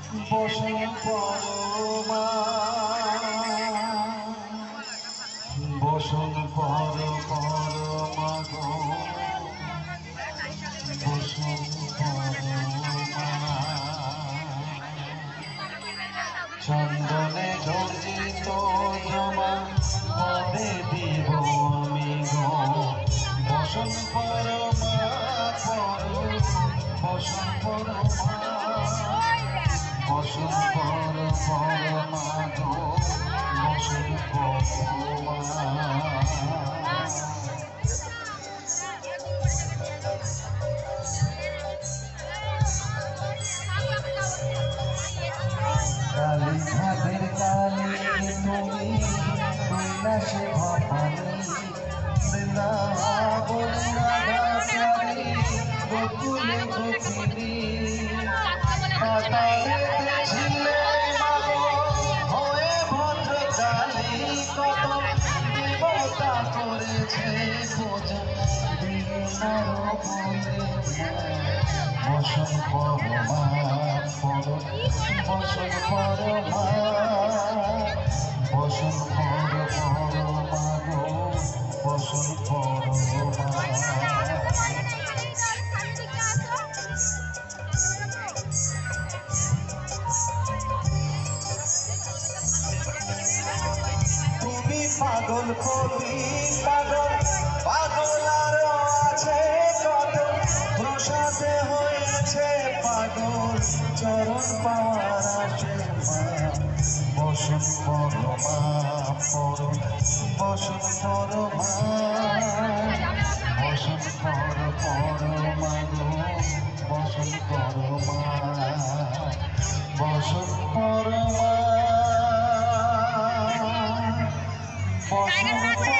বসন পরমা বসন পরমা গো বসন পরমা চন্দনে গর্জিত জমা পদে দিব আমি গো বসন পরমা বসন পরমা বসন পরমা গো বসন পরমা কালী ঘাটের কালী তুমি কৈলাসে ভবানী বৃন্দাবন রাধাচারী গোকুলে গোপিনী পাতালেতে ছিলে মাগো হয়ে ভদ্রকালী কত দেবতা করেছে পূজা বিনার বলে বসন পরমা বসন পরমা বসন পরমা গো বসন পরমা তুমি পাগল কবি পাগল পাগল আরো আছে কত প্রসাদে হয়েছে পাগল চরণ পাওয়ার আসে বসন পরমা বসন পরমা বসন পরমা গো বসন পরমা বসন পরমা বসন